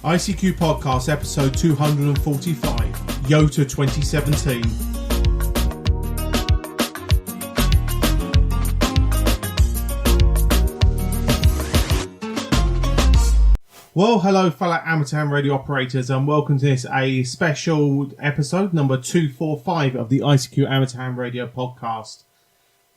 ICQ Podcast episode 245, YOTA 2017. Well, hello fellow amateur ham radio operators, and welcome to this, a special episode number 245 of the ICQ Amateur Ham Radio Podcast.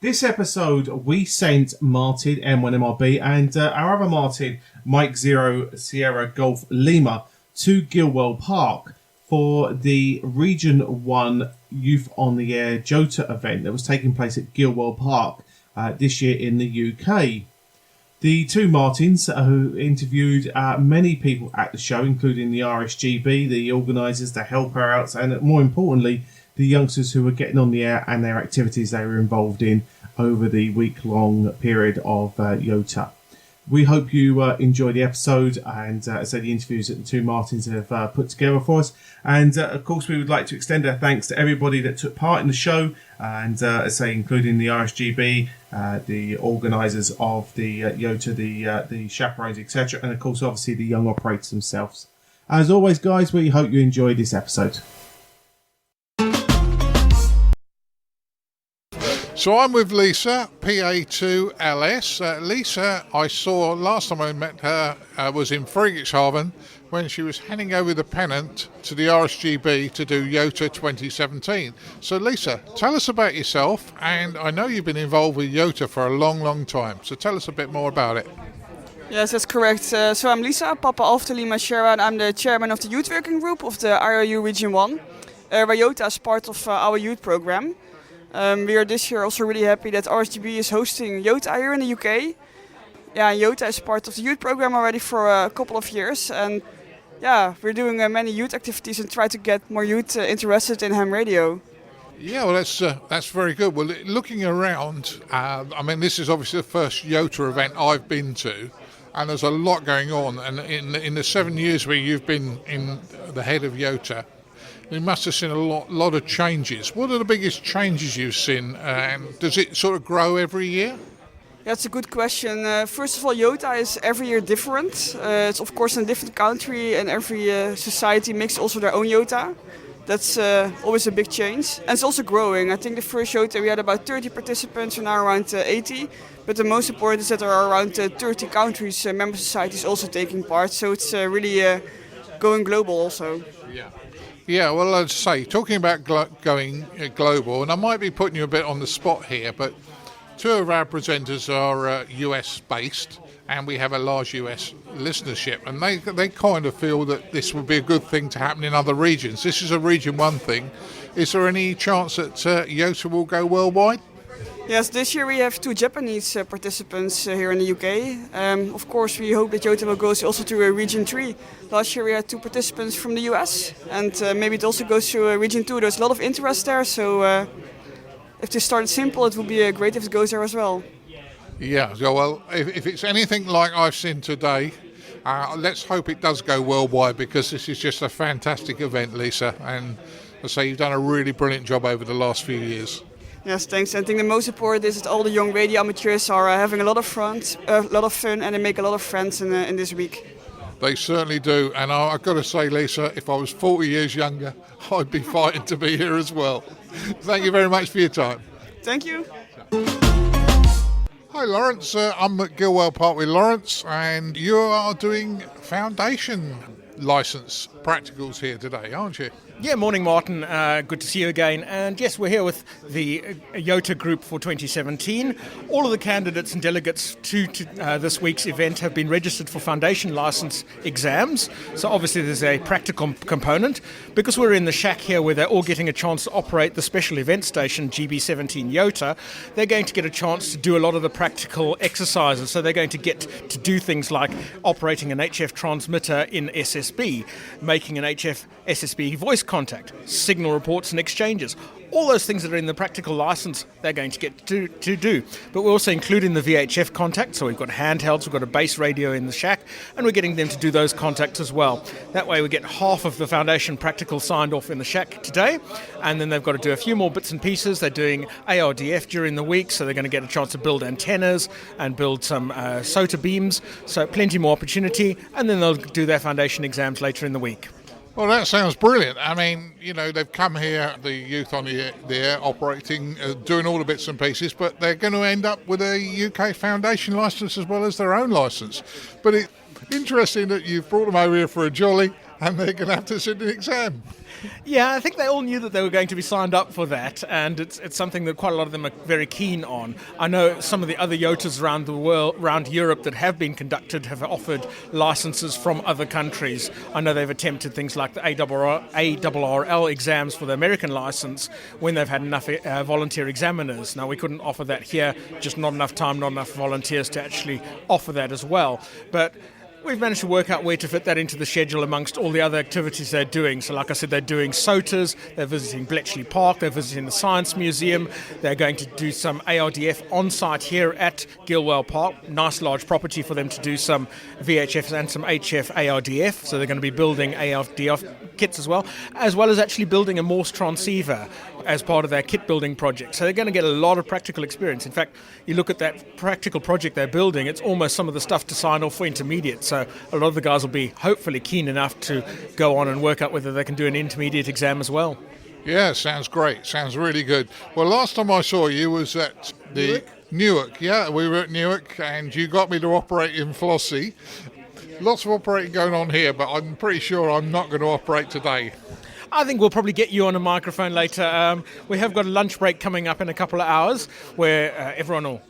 This episode we sent Martin M1MRB and our other Martin, Mike Zero Sierra Golf Lima, to Gilwell Park for the Region 1 Youth on the Air YOTA event that was taking place at Gilwell Park this year in the UK. The two Martins who interviewed many people at the show, including the RSGB, the organisers, the helper-outs, and more importantly, the youngsters who were getting on the air and their activities they were involved in over the week-long period of YOTA. We hope you enjoy the episode and the interviews that the two Martins have put together for us. And of course, we would like to extend our thanks to everybody that took part in the show, and including the RSGB, the organisers of the YOTA, the chaperones, etc., and of course, obviously, the young operators themselves. As always, guys, we hope you enjoyed this episode. So I'm with Lisa, PA2LS. Lisa, I saw last time I met her was in Friedrichshafen when she was handing over the pennant to the RSGB to do YOTA 2017. So Lisa, tell us about yourself, and I know you've been involved with YOTA for a long, long time. So tell us a bit more about it. Yes, that's correct. So I'm Lisa, Papa Alpha Lima Sierra, and I'm the chairman of the youth working group of the IRU Region 1, where YOTA is part of our youth program. We are this year also really happy that RSGB is hosting YOTA here in the UK. Yeah, YOTA is part of the youth program already for a couple of years, and yeah, we're doing many youth activities and try to get more youth interested in ham radio. Yeah, well, that's very good. Well, looking around, this is obviously the first YOTA event I've been to, and there's a lot going on. And in the 7 years where you've been in the head of YOTA, you must have seen a lot of changes. What are the biggest changes you've seen, and does it sort of grow every year? That's a good question. First of all, YOTA is every year different. It's of course in a different country, and every society makes also their own YOTA. That's always a big change. And it's also growing. I think the first YOTA we had about 30 participants, and now around 80. But the most important is that there are around 30 countries, member societies also taking part. So it's really going global also. Yeah, well, I'd say, talking about going global, and I might be putting you a bit on the spot here, but two of our presenters are US-based, and we have a large US listenership, and they kind of feel that this would be a good thing to happen in other regions. This is a Region 1 thing. Is there any chance that YOTA will go worldwide? Yes, this year we have two Japanese participants here in the UK. Of course, we hope that YOTA will go also to Region 3. Last year we had two participants from the US, and maybe it also goes to Region 2. There's a lot of interest there, so if they started simple, it would be great if it goes there as well. Yeah, well, if it's anything like I've seen today, let's hope it does go worldwide, because this is just a fantastic event, Lisa. And I say you've done a really brilliant job over the last few years. Yes, thanks. I think the most important is that all the young radio amateurs are having a lot of fun, and they make a lot of friends in this week. They certainly do. And I've got to say, Lisa, if I was 40 years younger, I'd be fighting to be here as well. Thank you very much for your time. Thank you. Hi, Lawrence. I'm at Gilwell Park with Lawrence, and you are doing foundation license practicals here today, aren't you? Yeah, morning, Martin. Good to see you again. And yes, we're here with the YOTA group for 2017. All of the candidates and delegates to this week's event have been registered for foundation license exams. So obviously there's a practical component. Because we're in the shack here where they're all getting a chance to operate the special event station, GB17 YOTA, they're going to get a chance to do a lot of the practical exercises. So they're going to get to do things like operating an HF transmitter in SSB, making an HF SSB voice contact, signal reports and exchanges. All those things that are in the practical license, they're going to get to do. But we're also including the VHF contact, so we've got handhelds, we've got a base radio in the shack, and we're getting them to do those contacts as well. That way we get half of the foundation practical signed off in the shack today, and then they've got to do a few more bits and pieces. They're doing ARDF during the week, so they're going to get a chance to build antennas and build some SOTA beams, so plenty more opportunity, and then they'll do their foundation exams later in the week. Well, that sounds brilliant. I mean, they've come here, the youth on the air, operating, doing all the bits and pieces, but they're going to end up with a UK foundation licence as well as their own licence. But it's interesting that you've brought them over here for a jolly and they're going to have to sit an exam. Yeah, I think they all knew that they were going to be signed up for that, and it's something that quite a lot of them are very keen on. I know some of the other YOTAs around the world, around Europe, that have been conducted have offered licenses from other countries. I know they've attempted things like the ARRL exams for the American license when they've had enough volunteer examiners. Now, we couldn't offer that here, just not enough time, not enough volunteers to actually offer that as well. But we've managed to work out where to fit that into the schedule amongst all the other activities they're doing. So like I said, they're doing SOTAs, they're visiting Bletchley Park, they're visiting the Science Museum, they're going to do some ARDF on site here at Gilwell Park, nice large property for them to do some VHF and some HF ARDF. So they're going to be building ARDF kits as well as actually building a Morse transceiver as part of their kit building project. So they're going to get a lot of practical experience. In fact, you look at that practical project they're building, it's almost some of the stuff to sign off for intermediate. So a lot of the guys will be hopefully keen enough to go on and work out whether they can do an intermediate exam as well. Yeah, sounds great. Sounds really good. Well, last time I saw you was at the Newark. Yeah, we were at Newark and you got me to operate in Flossie. Lots of operating going on here, but I'm pretty sure I'm not going to operate today. I think we'll probably get you on a microphone later. We have got a lunch break coming up in a couple of hours where everyone will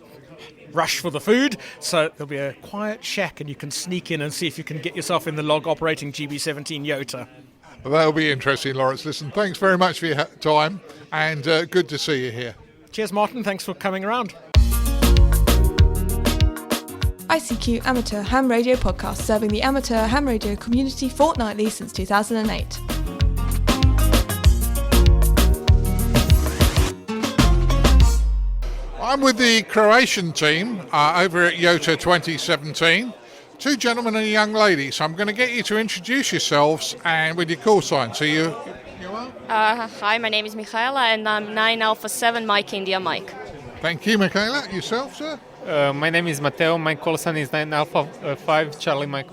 rush for the food. So there'll be a quiet shack and you can sneak in and see if you can get yourself in the log operating GB17 YOTA. Well, that'll be interesting, Lawrence. Listen, thanks very much for your time and good to see you here. Cheers, Martin. Thanks for coming around. ICQ Amateur Ham Radio Podcast, serving the amateur ham radio community fortnightly since 2008. I'm with the Croatian team over at YOTA 2017. Two gentlemen and a young lady. So I'm going to get you to introduce yourselves and with your call sign. So you are? Hi, my name is Michaela and I'm 9 Alpha 7 Mike India Mike. Thank you, Michaela. Yourself, sir? My name is Matteo. My call sign is 9 Alpha 5 Charlie Mike.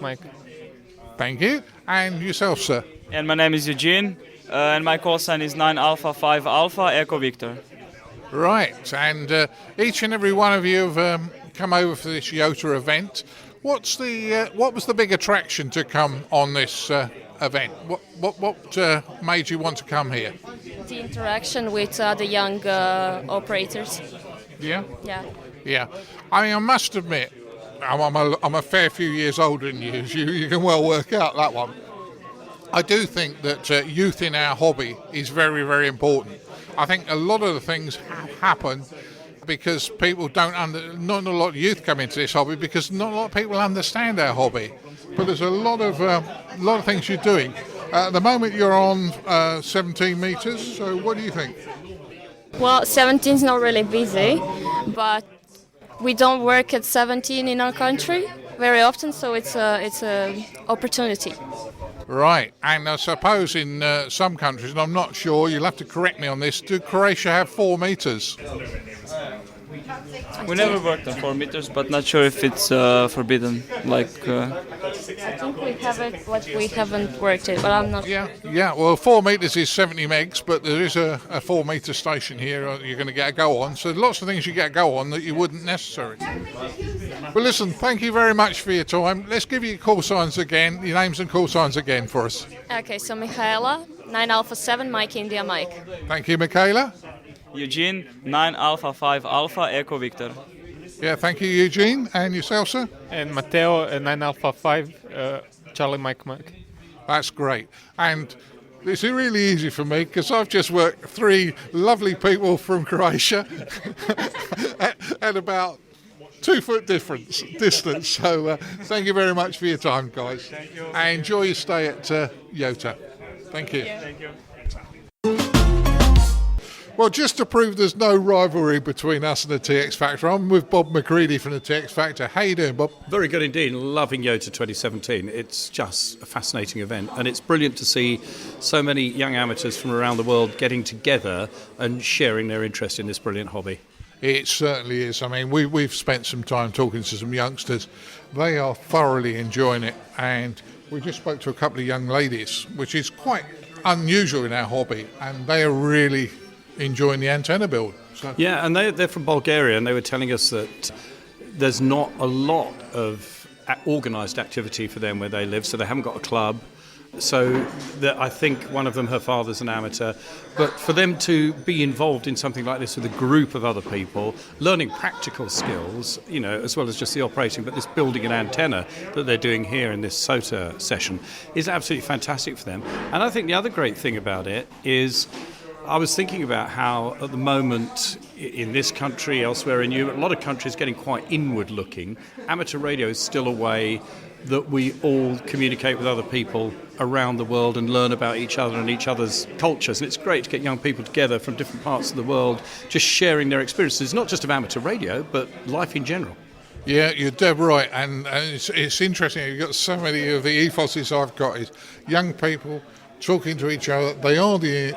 Thank you. And yourself, sir? And my name is Eugene, and my call sign is 9 Alpha 5 Alpha Echo Victor. Right, and each and every one of you have come over for this YOTA event. What was the big attraction to come on this event? What made you want to come here? The interaction with the young operators. Yeah? Yeah. Yeah. I mean, I must admit, I'm a fair few years older than you. You can well work out that one. I do think that youth in our hobby is very, very important. I think a lot of the things happen because people not a lot of youth come into this hobby because not a lot of people understand our hobby. But there's a lot of things you're doing. At the moment you're on 17 metres, so what do you think? Well, 17 is not really busy, but we don't work at 17 in our country very often, so it's a opportunity. Right, and I suppose in some countries, and I'm not sure, you'll have to correct me on this, do Croatia have 4 metres? We never worked on 4 meters, but not sure if it's forbidden. I think we have it, but we haven't worked it, but I'm not. Yeah. Well, 4 metres is 70 megs, but there is a 4 metre station here you're going to get a go on. So lots of things you get a go on that you wouldn't necessarily. Well, listen, thank you very much for your time. Let's give you your call signs again, your names and call signs again for us. Okay, so Michaela, 9 Alpha 7 Mike India Mike. Thank you, Michaela. Eugene, 9 Alpha 5 Alpha Echo Victor. Yeah, thank you, Eugene. And yourself, sir? And Matteo, 9 Alpha 5 Charlie Mike. That's great. And it's really easy for me because I've just worked 3 lovely people from Croatia at about 2 foot distance. So thank you very much for your time, guys. Thank you. And enjoy your stay at YOTA. Thank you. Thank you. Well, just to prove there's no rivalry between us and the TX Factor, I'm with Bob McCready from the TX Factor. How you doing, Bob? Very good indeed. Loving YOTA 2017. It's just a fascinating event, and it's brilliant to see so many young amateurs from around the world getting together and sharing their interest in this brilliant hobby. It certainly is. I mean, we've spent some time talking to some youngsters. They are thoroughly enjoying it, and we just spoke to a couple of young ladies, which is quite unusual in our hobby, and they are really enjoying the antenna build. So. Yeah, and they're from Bulgaria, and they were telling us that there's not a lot of organised activity for them where they live, so they haven't got a club. So I think one of them, her father's an amateur, but for them to be involved in something like this with a group of other people, learning practical skills, as well as just the operating, but this building an antenna that they're doing here in this SOTA session is absolutely fantastic for them. And I think the other great thing about it is I was thinking about how at the moment in this country, elsewhere in Europe, a lot of countries getting quite inward looking. Amateur radio is still a way that we all communicate with other people around the world and learn about each other and each other's cultures. And it's great to get young people together from different parts of the world, just sharing their experiences, not just of amateur radio, but life in general. Yeah, you're dead right. And it's interesting. You've got so many of the ethoses I've got is young people talking to each other. They are the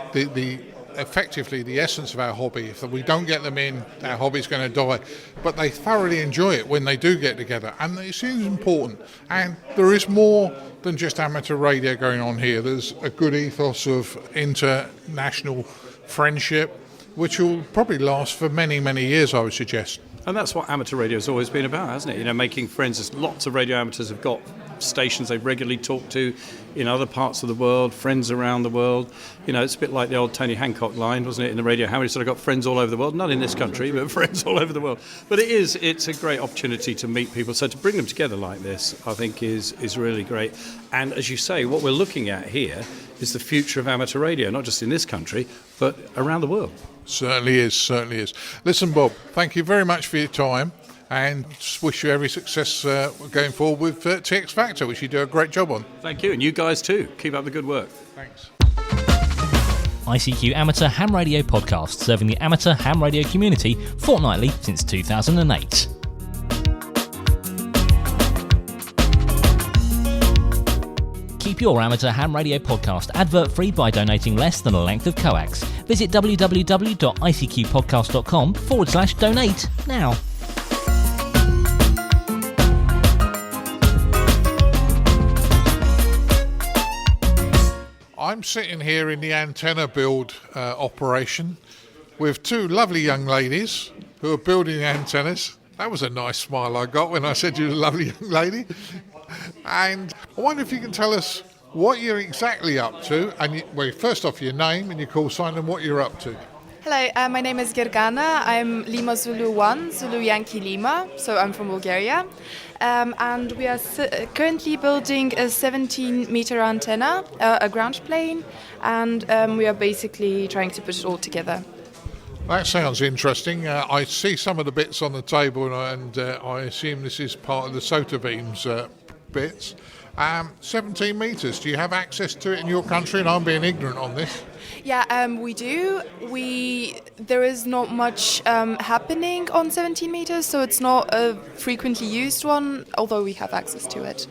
effectively the essence of our hobby. If we don't get them in, our hobby's going to die. But they thoroughly enjoy it when they do get together, and it seems important. And there is more than just amateur radio going on here. There's a good ethos of international friendship, which will probably last for many, many years, I would suggest. And that's what amateur radio has always been about, hasn't it? Making friends. There's lots of radio amateurs have got stations they regularly talk to in other parts of the world, friends around the world. It's a bit like the old Tony Hancock line, wasn't it, in the radio? How many sort of got friends all over the world? Not in this country, but friends all over the world. But it's a great opportunity to meet people. So to bring them together like this, I think is really great. And as you say, what we're looking at here is the future of amateur radio, not just in this country, but around the world. Certainly is. Listen, Bob, thank you very much for your time, and just wish you every success going forward with TX Factor, which you do a great job on. Thank you, and you guys too. Keep up the good work. Thanks. ICQ Amateur Ham Radio Podcast, serving the amateur ham radio community fortnightly since 2008. Keep your amateur ham radio podcast advert-free by donating less than a length of coax. Visit www.icqpodcast.com/donate now. I'm sitting here in the antenna build operation with two lovely young ladies who are building antennas. That was a nice smile I got when I said you were a lovely young lady. And I wonder if you can tell us what you're exactly up to, and first off your name and your call sign and what you're up to. Hello, my name is Gergana. I'm Lima Zulu 1, Zulu Yankee Lima, so I'm from Bulgaria. And we are currently building a 17-meter antenna, a ground plane, and we are basically trying to put it all together. That sounds interesting. I see some of the bits on the table, and I assume this is part of the SOTA beams bits. 17 metres, do you have access to it in your country? And I'm being ignorant on this. Yeah, we do. There is not much happening on 17 metres, so it's not a frequently used one, although we have access to it.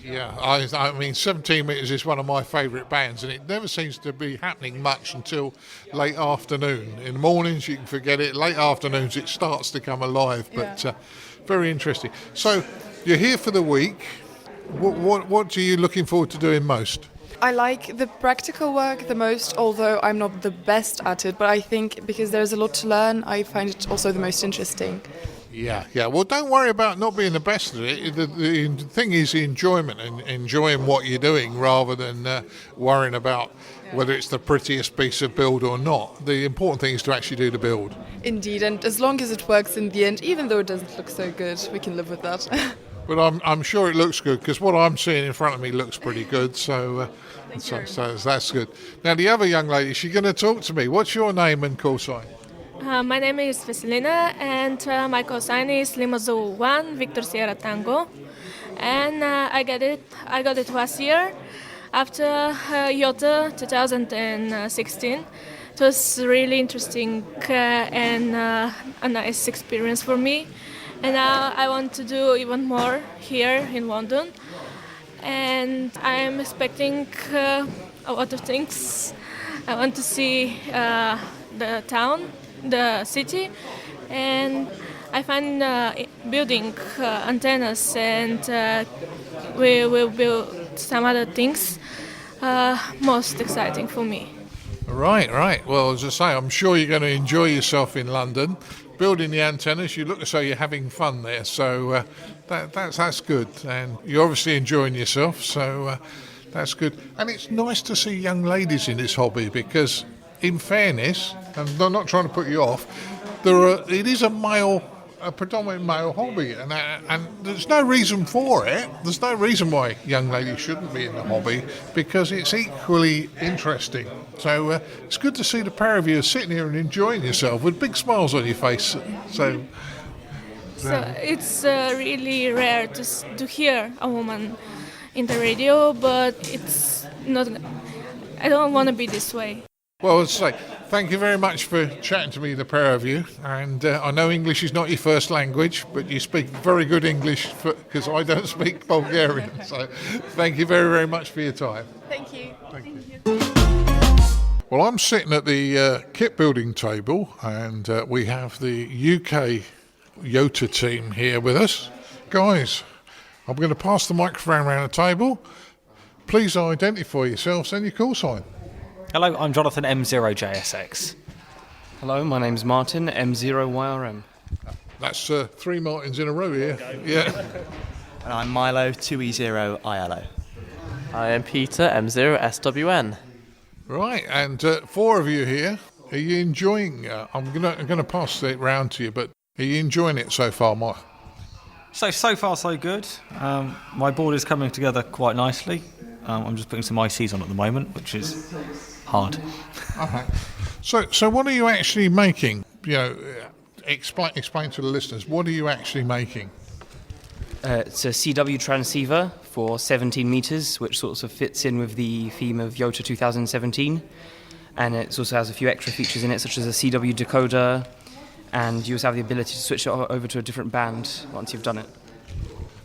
Yeah, I mean, 17 metres is one of my favourite bands, and it never seems to be happening much until late afternoon. In the mornings, you can forget it. Late afternoons, it starts to come alive, but very interesting. So, you're here for the week. What are you looking forward to doing most? I like the practical work the most, although I'm not the best at it, but I think because there's a lot to learn, I find it also the most interesting. Yeah. Well, don't worry about not being the best at it. The thing is the enjoyment and enjoying what you're doing rather than worrying about whether it's the prettiest piece of build or not. The important thing is to actually do the build. Indeed, and as long as it works in the end, even though it doesn't look so good, we can live with that. But I'm sure it looks good, because what I'm seeing in front of me looks pretty good, so that's good. Now, the other young lady, she's going to talk to me. What's your name and call sign? My name is Veselina, and my call sign is Lima Zulu 1, Victor Sierra Tango. And I got it last year after YOTA 2016. It was really interesting and a nice experience for me. And now I want to do even more here in London. And I'm expecting a lot of things. I want to see the town, the city, and I find building antennas and we will build some other things most exciting for me. Right. Well, as I say, I'm sure you're going to enjoy yourself in London. Building the antennas, you look as though you're having fun there, so that's good. And you're obviously enjoying yourself, so that's good. And it's nice to see young ladies in this hobby because, in fairness, and I'm not trying to put you off, it is a predominant male hobby, and there's no reason for it. There's no reason why young ladies shouldn't be in the hobby because it's equally interesting. So it's good to see the pair of you sitting here and enjoying yourself with big smiles on your face. So it's really rare to hear a woman in the radio, but it's not. I don't want to be this way. Well, as I say, thank you very much for chatting to me, the pair of you. And I know English is not your first language, but you speak very good English because I don't speak Bulgarian. So thank you very, very much for your time. Thank you. Thank you. Well, I'm sitting at the kit building table, and we have the UK YOTA team here with us. Guys, I'm going to pass the microphone around the table. Please identify yourselves and your call sign. Hello, I'm Jonathan M0JSX. Hello, my name's Martin M0YRM. That's 3 Martins in a row here. Yeah. And I'm Milo 2E0ILO. I am Peter M0SWN. Right, and 4 of you here. Are you enjoying? I'm gonna pass it round to you, but are you enjoying it so far, Mike? So far so good. My board is coming together quite nicely. I'm just putting some ICs on at the moment, which is hard. Okay. So what are you actually making? Explain to the listeners. What are you actually making? It's a CW transceiver for 17 meters, which sort of fits in with the theme of YOTA 2017. And it also has a few extra features in it, such as a CW decoder, and you also have the ability to switch it over to a different band once you've done it.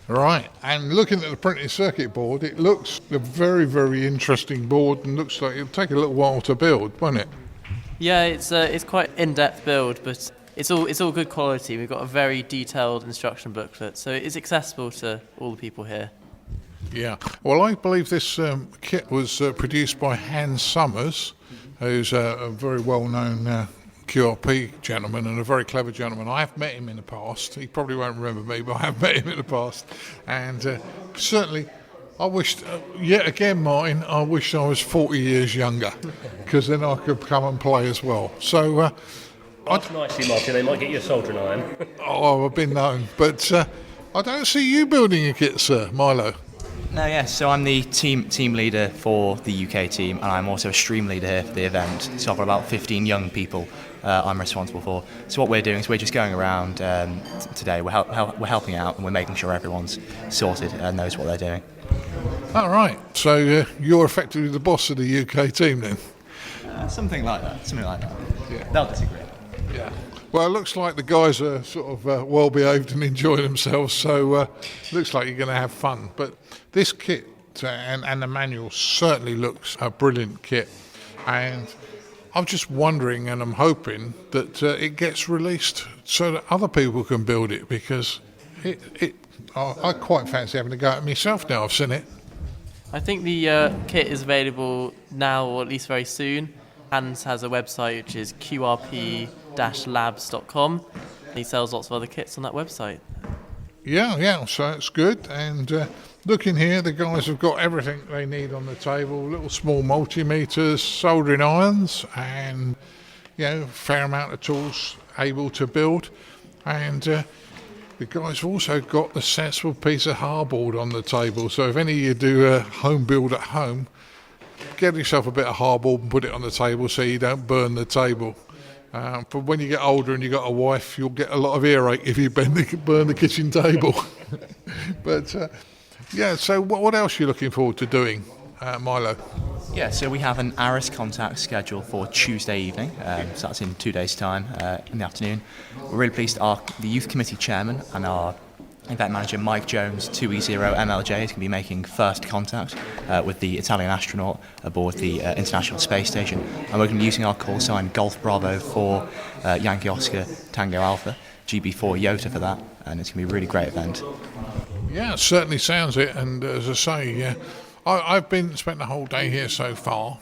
Right, and looking at the printed circuit board, it looks a very, very interesting board and looks like it'll take a little while to build, won't it? Yeah, it's quite in-depth build, but it's all good quality. We've got a very detailed instruction booklet, so it's accessible to all the people here. Yeah, well, I believe this kit was produced by Hans Summers, who's a very well-known QRP gentleman and a very clever gentleman. I have met him in the past. He probably won't remember me, but I have met him in the past. And certainly, I wished, yet again, Martin, I wish I was 40 years younger, because then I could come and play as well. So, That's nicely, Martin. They might get you a soldering iron. Oh, I've been known. But I don't see you building a kit, sir, Milo. No, yes. So I'm the team leader for the UK team, and I'm also a stream leader here for the event. So I've got about 15 young people I'm responsible for. So what we're doing is we're just going around today. We're helping out, and we're making sure everyone's sorted and knows what they're doing. All right. So you're effectively the boss of the UK team then? Something like that. Yeah. They'll disagree. Yeah. Well, it looks like the guys are sort of well behaved and enjoying themselves, so looks like you're going to have fun. But this kit and the manual certainly looks a brilliant kit, and I'm just wondering and I'm hoping that it gets released so that other people can build it, because I quite fancy having a go at it myself now I've seen it. I think the kit is available now, or at least very soon. Hans has a website which is qrp-labs.com. He sells lots of other kits on that website. Yeah, so it's good. And looking here, the guys have got everything they need on the table. Little small multimeters, soldering irons, and fair amount of tools able to build. And the guys have also got the sensible piece of hardboard on the table. So if any of you do a home build at home, get yourself a bit of hardboard and put it on the table so you don't burn the table. But when you get older and you've got a wife, you'll get a lot of earache if you burn the kitchen table. But so what else are you looking forward to doing, Milo? Yeah, so we have an ARIS contact scheduled for Tuesday evening, so that's in 2 days' time in the afternoon. We're really pleased the Youth Committee Chairman and our event manager Mike Jones, 2E0 MLJ, is going to be making first contact with the Italian astronaut aboard the International Space Station, and we're going to be using our call sign Golf Bravo for Yankee Oscar Tango Alpha, GB4 YOTA for that, and it's going to be a really great event. Yeah, it certainly sounds it, and as I say, I've spent the whole day here so far.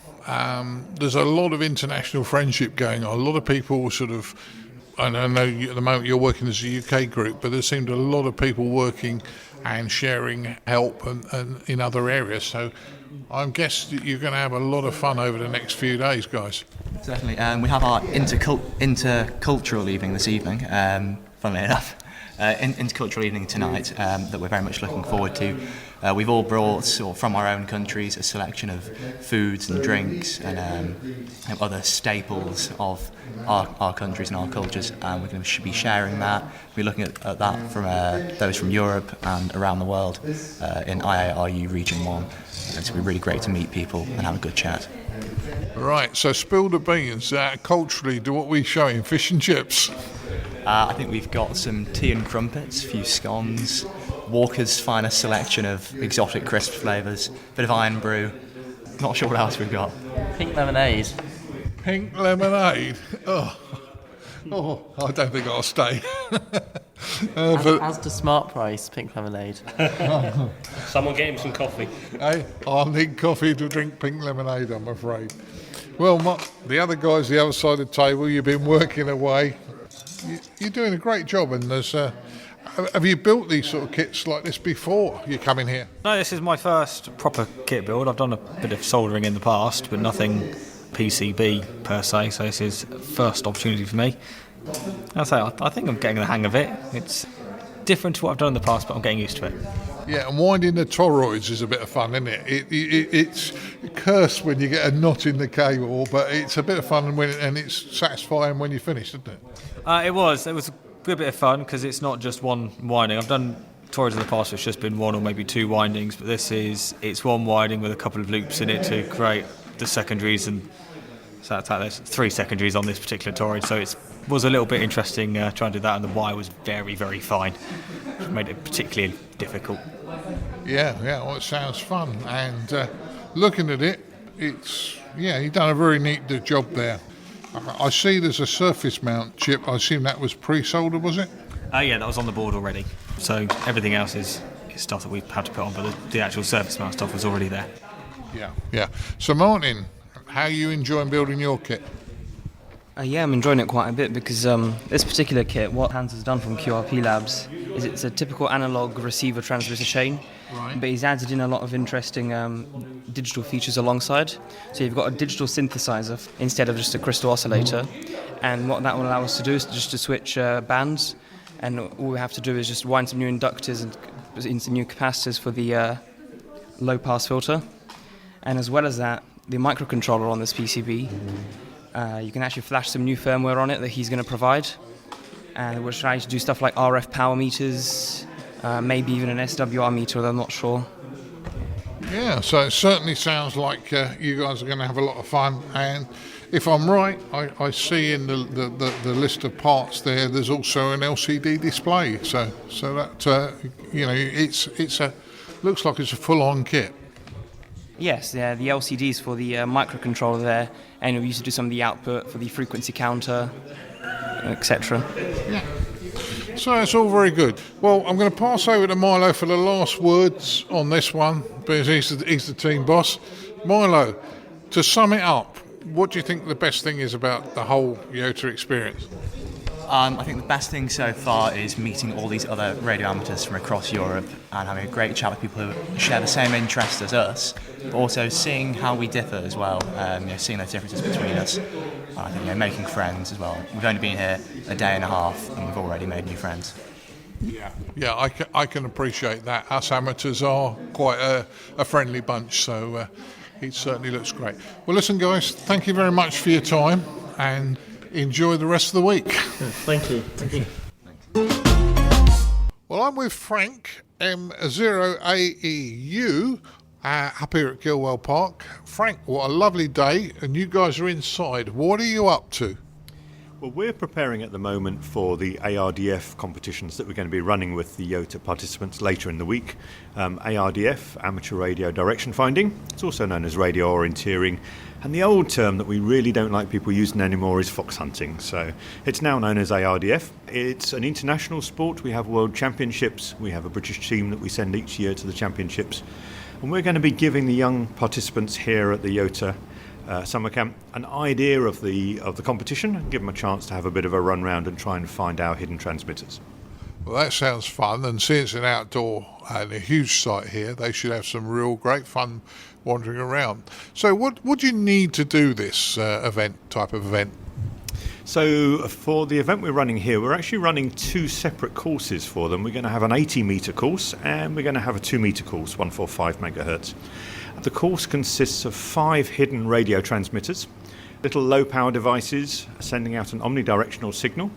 There's a lot of international friendship going on. A lot of people sort of, and I know at the moment you're working as a UK group, but there seemed a lot of people working and sharing help and in other areas. So I guess that you're going to have a lot of fun over the next few days, guys. Certainly. We have our intercultural evening this evening, funnily enough. Intercultural evening tonight that we're very much looking forward to. We've all brought from our own countries a selection of foods and drinks and other staples of our countries and our cultures, and we're going to be sharing that. We're looking at that from those from Europe and around the world in IARU Region 1. And it's going to be really great to meet people and have a good chat. Right, so spill the beans. Culturally, what are we showing? Fish and chips? I think we've got some tea and crumpets, a few scones, Walker's finest selection of exotic crisp flavours, bit of iron brew. Not sure what else we've got. Pink lemonade. Pink lemonade? Oh, I don't think I'll stay. As to Smart Price, pink lemonade. Someone get him some coffee. Hey, I'll need coffee to drink pink lemonade, I'm afraid. Well, the other guys the other side of the table, you've been working away. You're doing a great job, and there's. Have you built these sort of kits like this before you come in here? No, this is my first proper kit build. I've done a bit of soldering in the past, but nothing PCB per se, so this is first opportunity for me. I think I'm getting the hang of it. It's different to what I've done in the past, but I'm getting used to it. Yeah, and winding the toroids is a bit of fun, isn't it? It's cursed when you get a knot in the cable, but it's a bit of fun and it's satisfying when you finish, isn't it? It was a good bit of fun because it's not just one winding. I've done toroids in the past, it's just been one or maybe two windings, but it's one winding with a couple of loops in it to create the secondaries, and so there's 3 secondaries on this particular toroid, so it was a little bit interesting trying to do that, and the wire was very, very fine, which made it particularly difficult. Yeah, well, it sounds fun, and looking at it, you've done a very neat job there. I see there's a surface mount chip. I assume that was pre-soldered, was it? Yeah, that was on the board already. So everything else is stuff that we've had to put on, but the actual surface mount stuff was already there. Yeah. So Martin, how are you enjoying building your kit? Yeah, I'm enjoying it quite a bit because this particular kit, what Hans has done from QRP Labs, is it's a typical analog receiver transmitter chain, but he's added in a lot of interesting digital features alongside. So you've got a digital synthesizer instead of just a crystal oscillator, and what that will allow us to do is just to switch bands, and all we have to do is just wind some new inductors and into new capacitors for the low pass filter, and as well as that, the microcontroller on this PCB. You can actually flash some new firmware on it that he's going to provide, and we're trying to do stuff like RF power meters, maybe even an SWR meter, I'm not sure. Yeah, so it certainly sounds like you guys are going to have a lot of fun, and if I'm right, I see in the list of parts there's also an LCD display, so that it's looks like it's a full-on kit. Yes, the LCDs for the microcontroller there, and we used to do some of the output for the frequency counter, etc. Yeah. So it's all very good. Well, I'm going to pass over to Milo for the last words on this one, because he's the team boss. Milo, to sum it up, what do you think the best thing is about the whole YOTA experience? I think the best thing so far is meeting all these other radio amateurs from across Europe and having a great chat with people who share the same interests as us, but also seeing how we differ as well, seeing those differences between us. And I think making friends as well. We've only been here a day and a half and we've already made new friends. Yeah, I can appreciate that. Us amateurs are quite a friendly bunch, so it certainly looks great. Well, listen, guys, thank you very much for your time, and enjoy the rest of the week. Thank you. Well, I'm with Frank, M0AEU, up here at Gilwell Park. Frank, what a lovely day, and you guys are inside. What are you up to? Well, we're preparing at the moment for the ARDF competitions that we're going to be running with the YOTA participants later in the week. ARDF, Amateur Radio Direction Finding. It's also known as radio orienteering. And the old term that we really don't like people using anymore is fox hunting. So it's now known as ARDF. It's an international sport. We have world championships. We have a British team that we send each year to the championships. And we're going to be giving the young participants here at the YOTA summer camp an idea of the competition and give them a chance to have a bit of a run round and try and find our hidden transmitters. Well, that sounds fun, and since it's an outdoor and a huge site here, they should have some real great fun wandering around. So what do you need to do this type of event? So for the event we're running here, we're actually running two separate courses for them. We're going to have an 80 metre course and we're going to have a 2 metre course, 145 megahertz. The course consists of 5 hidden radio transmitters, little low power devices sending out an omnidirectional signal,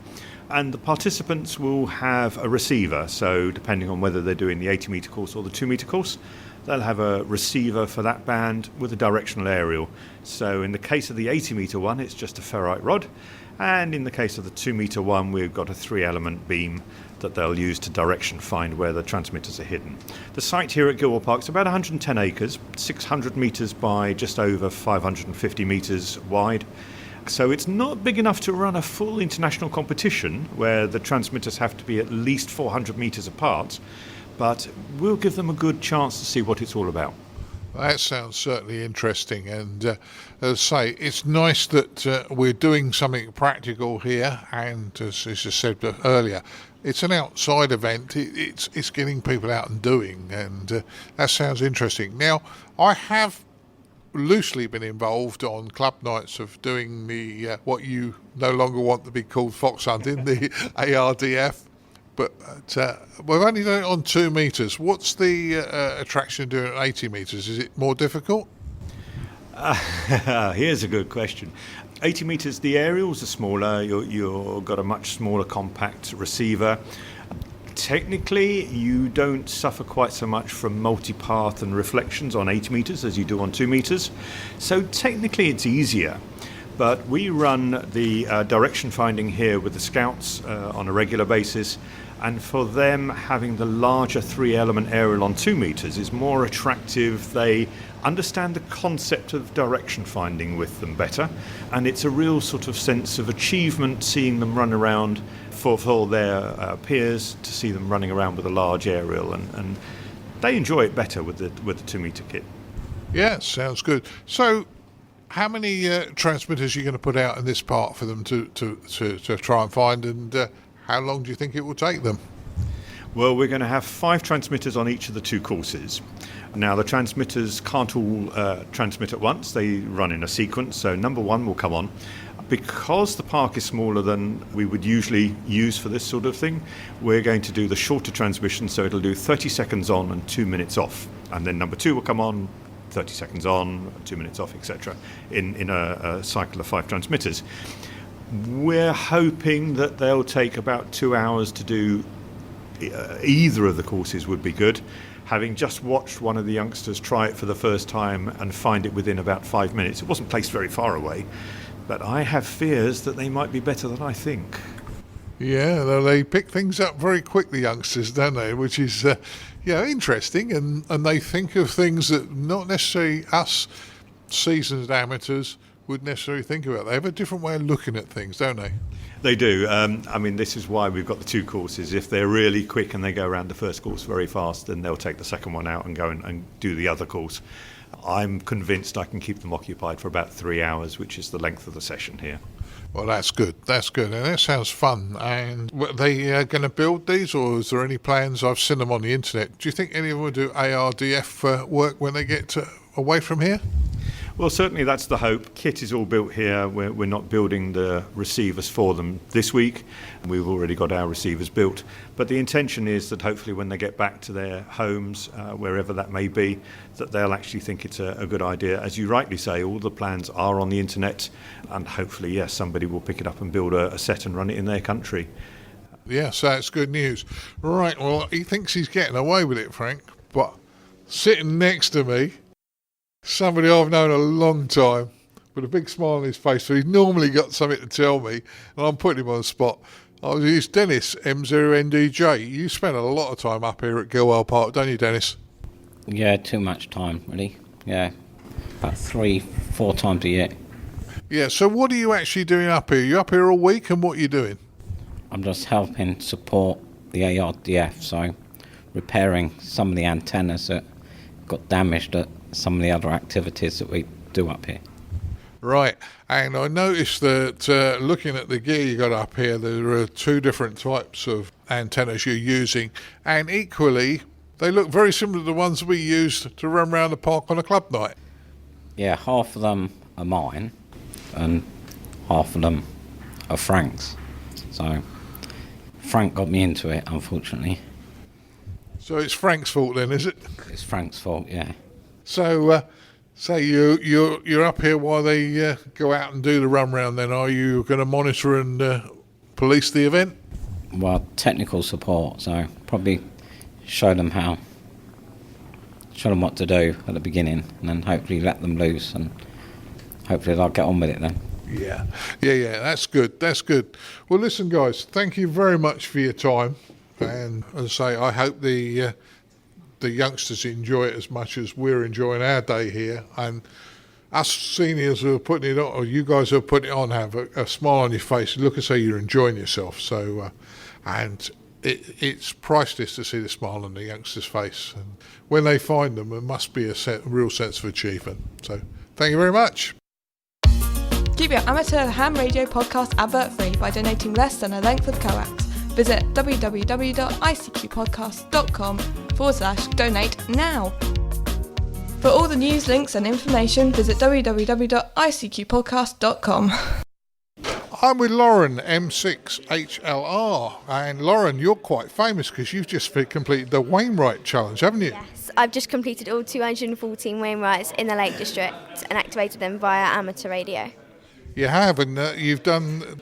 and the participants will have a receiver. So depending on whether they're doing the 80 metre course or the 2 metre course, they'll have a receiver for that band with a directional aerial. So in the case of the 80 metre one, it's just a ferrite rod. And in the case of the 2 metre one, we've got a 3-element beam that they'll use to direction find where the transmitters are hidden. The site here at Gilwell Park is about 110 acres, 600 metres by just over 550 metres wide. So it's not big enough to run a full international competition where the transmitters have to be at least 400 metres apart, but we'll give them a good chance to see what it's all about. That sounds certainly interesting, and as I say, it's nice that we're doing something practical here, and as I said earlier, it's an outside event. It's getting people out and doing, and that sounds interesting. Now, I have loosely been involved on club nights of doing the what you no longer want to be called fox hunting, the ARDF. But we've only done it on 2 metres. What's the attraction of doing it at 80 metres? Is it more difficult? Here's a good question. 80 metres, the aerials are smaller. You've got a much smaller compact receiver. Technically, you don't suffer quite so much from multipath and reflections on 80 metres as you do on 2 metres. So technically it's easier. But we run the direction finding here with the scouts on a regular basis, and for them having the larger 3-element aerial on 2 metres is more attractive. They understand the concept of direction finding with them better, and it's a real sort of sense of achievement seeing them run around for their peers to see them running around with a large aerial, and they enjoy it better with the 2 metre kit. Yeah, sounds good. So how many transmitters are you going to put out in this part for them to try and find, and how long do you think it will take them? Well, we're going to have 5 transmitters on each of the 2 courses. Now, the transmitters can't all transmit at once. They run in a sequence, so number 1 will come on. Because the park is smaller than we would usually use for this sort of thing, we're going to do the shorter transmission, so it'll do 30 seconds on and 2 minutes off. And then number 2 will come on, 30 seconds on, 2 minutes off, etc., in a cycle of 5 transmitters. We're hoping that they'll take about 2 hours to do. Either of the courses would be good. Having just watched one of the youngsters try it for the first time and find it within about 5 minutes, it wasn't placed very far away, but I have fears that they might be better than I think. Yeah, they pick things up very quick, the youngsters, don't they? Which is interesting, and they think of things that not necessarily us seasoned amateurs would necessarily think about. They have a different way of looking at things, don't they? They do. I mean, this is why we've got the 2 courses. If they're really quick and they go around the first course very fast, then they'll take the second one out and go and do the other course. I'm convinced I can keep them occupied for about 3 hours, which is the length of the session here. Well, that's good. That's good. And that sounds fun. And are they going to build these, or is there any plans? I've seen them on the internet. Do you think any of them will do ARDF work when they get away from here? Well, certainly that's the hope. Kit is all built here. We're not building the receivers for them this week. We've already got our receivers built. But the intention is that hopefully when they get back to their homes, wherever that may be, that they'll actually think it's a good idea. As you rightly say, all the plans are on the internet, and hopefully, yes, somebody will pick it up and build a set and run it in their country. Yes, that's good news. Right, well, he thinks he's getting away with it, Frank, but sitting next to me, somebody I've known a long time, with a big smile on his face. So he's normally got something to tell me, and I'm putting him on the spot. It's Dennis, M0NDJ. You spend a lot of time up here at Gilwell Park, don't you, Dennis? Yeah, too much time, really. Yeah, about 3-4 times a year. Yeah, so what are you actually doing up here? You up here all week, and what are you doing? I'm just helping support the ARDF, so repairing some of the antennas that got damaged at some of the other activities that we do up here. Right, and I noticed that looking at the gear you got up here, there are 2 different types of antennas you're using, and equally, they look very similar to the ones we used to run around the park on a club night. Yeah, half of them are mine, and half of them are Frank's. So Frank got me into it, unfortunately. So it's Frank's fault then, is it? It's Frank's fault, yeah. So, you're up here while they go out and do the run round. Then are you going to monitor and police the event? Well, technical support. So probably show them what to do at the beginning, and then hopefully let them loose, and hopefully they'll get on with it then. Yeah. That's good. Well, listen, guys, thank you very much for your time, and as I say, I hope the youngsters enjoy it as much as we're enjoying our day here, and us seniors who are putting it on, or you guys who are putting it on, have a smile on your face and look and say you're enjoying yourself. So, and it's priceless to see the smile on the youngsters' face, and when they find them, there must be a real sense of achievement. So, thank you very much. Keep your amateur ham radio podcast advert free by donating less than a length of coax. Visit www.icqpodcast.com/donate now. For all the news, links and information, visit www.icqpodcast.com. I'm with Lauren, M6HLR, and Lauren, you're quite famous because you've just completed the Wainwright Challenge, haven't you? Yes, I've just completed all 214 Wainwrights in the Lake District and activated them via amateur radio. You have, and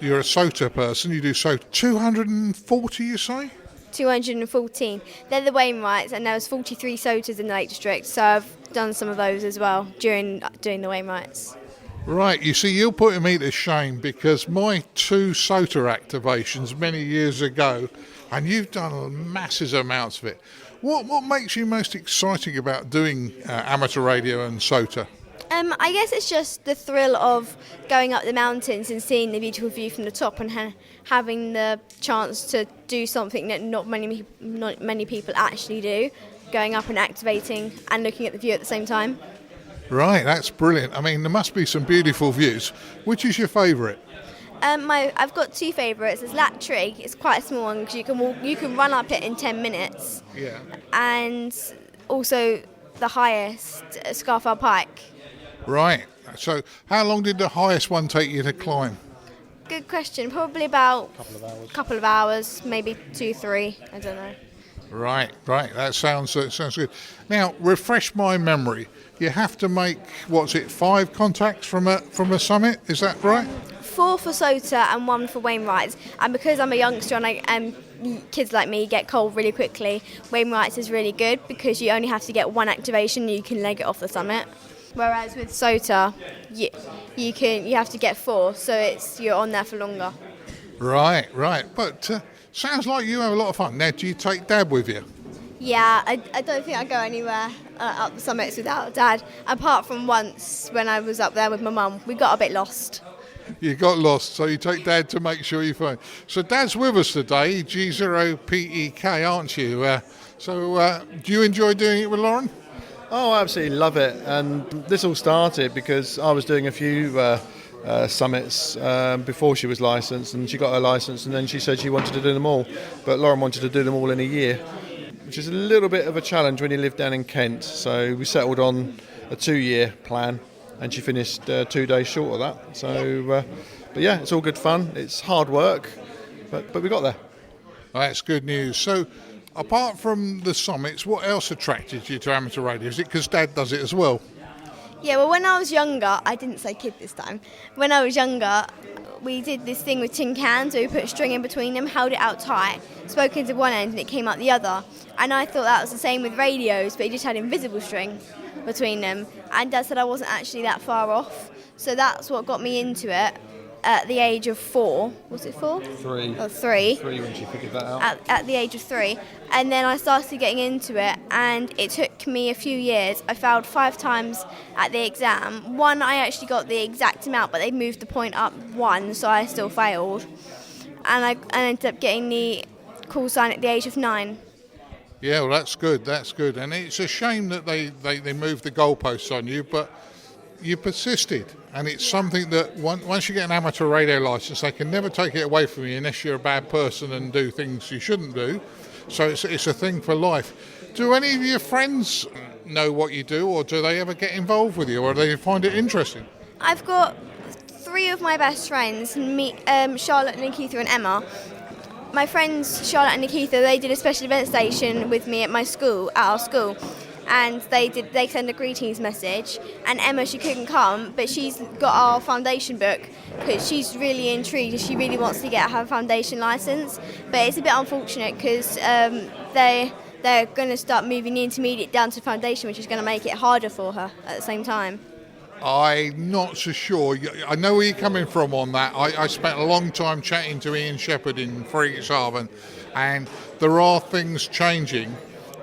you're a SOTA person, you do SOTA. 240, you say? 214. They're the Wainwrights, and there was 43 SOTAs in the Lake District, so I've done some of those as well during doing the Wainwrights. Right, you see, you're putting me to shame because my 2 SOTA activations many years ago, and you've done massive amounts of it. What makes you most exciting about doing amateur radio and SOTA? I guess it's just the thrill of going up the mountains and seeing the beautiful view from the top, and having the chance to do something that not many people actually do, going up and activating and looking at the view at the same time. Right, that's brilliant. I mean, there must be some beautiful views. Which is your favourite? I've got 2 favourites. There's Lat Tree. It's quite a small one because you can run up it in 10 minutes. Yeah. And also the highest, Scarfell Pike. Right. So how long did the highest one take you to climb? Good question. Probably about couple of hours, maybe 2-3. I don't know. Right. That sounds good. Now, refresh my memory. You have to make 5 contacts from a summit? Is that right? 4 for SOTA and 1 for Wainwrights. And because I'm a youngster and kids like me get cold really quickly, Wainwrights is really good because you only have to get 1 activation and you can leg it off the summit. Whereas with SOTA, you have to get 4, so you're on there for longer. Right. But sounds like you have a lot of fun. Now, do you take Dad with you? Yeah, I don't think I go anywhere up the summits without Dad, apart from once when I was up there with my mum. We got a bit lost. You got lost, so you take Dad to make sure you find. So Dad's with us today, G0PEK, aren't you? Do you enjoy doing it with Lauren? Oh, I absolutely love it. And this all started because I was doing a few summits before she was licensed, and she got her license, and then she said she wanted to do them all. But Lauren wanted to do them all in a year, which is a little bit of a challenge when you live down in Kent. So we settled on a 2-year plan, and she finished 2 days short of that. So, but yeah, it's all good fun. It's hard work, but we got there. That's good news. So, apart from the summits, what else attracted you to amateur radio? Is it because Dad does it as well? Yeah, well, when I was younger, I didn't say kid this time. When I was younger, we did this thing with tin cans where we put string in between them, held it out tight, spoke into one end and it came out the other. And I thought that was the same with radios, but it just had invisible string between them. And Dad said I wasn't actually that far off. So that's what got me into it at the age of 4. Was it 4? 3. Or 3. 3 when she figured that out. At the age of 3. And then I started getting into it, and it took me a few years. I failed 5 times at the exam. One, I actually got the exact amount, but they moved the point up 1, so I still failed. And I ended up getting the call sign at the age of 9. Yeah, well, that's good. And it's a shame that they moved the goalposts on you, but you persisted. And it's something that once you get an amateur radio licence, they can never take it away from you unless you're a bad person and do things you shouldn't do. So it's a thing for life. Do any of your friends know what you do, or do they ever get involved with you, or do they find it interesting? I've got 3 of my best friends, Charlotte, Nikita and Emma. My friends Charlotte and Nikita, they did a special event station with me at our school. And they send a greetings message, and Emma, she couldn't come, but she's got our foundation book because she's really intrigued and she really wants to get her foundation licence. But it's a bit unfortunate because they're going to start moving the intermediate down to foundation, which is going to make it harder for her at the same time. I'm not so sure. I know where you're coming from on that. I spent a long time chatting to Ian Shepherd in Friedrichshafen, and there are things changing,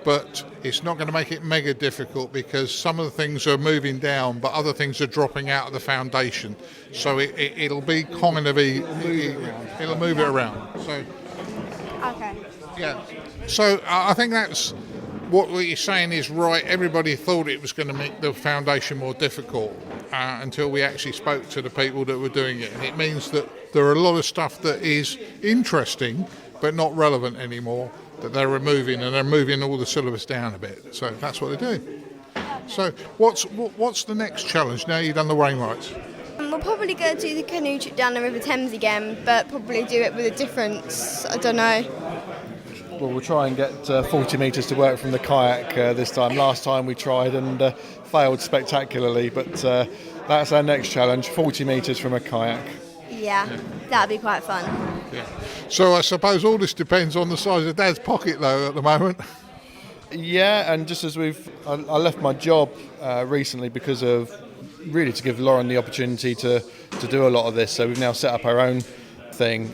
but it's not going to make it mega difficult because some of the things are moving down, but other things are dropping out of the foundation. So it'll be kind of it'll move it around. So okay. Yeah. So I think that's what you're saying is right. Everybody thought it was going to make the foundation more difficult until we actually spoke to the people that were doing it. And it means that there are a lot of stuff that is interesting but not relevant anymore that they're removing, and they're moving all the syllabus down a bit. So that's what they do. So what's the next challenge now you've done the Wainwrights? We're probably going to do the canoe trip down the River Thames again, but probably do it with a difference. I don't know. Well, we'll try and get 40 metres to work from the kayak this time. Last time we tried and failed spectacularly, but that's our next challenge, 40 metres from a kayak. Yeah, that'd be quite fun. Yeah. So I suppose all this depends on the size of Dad's pocket, though, at the moment. Yeah, and just as I left my job recently because of really to give Lauren the opportunity to do a lot of this. So we've now set up our own thing,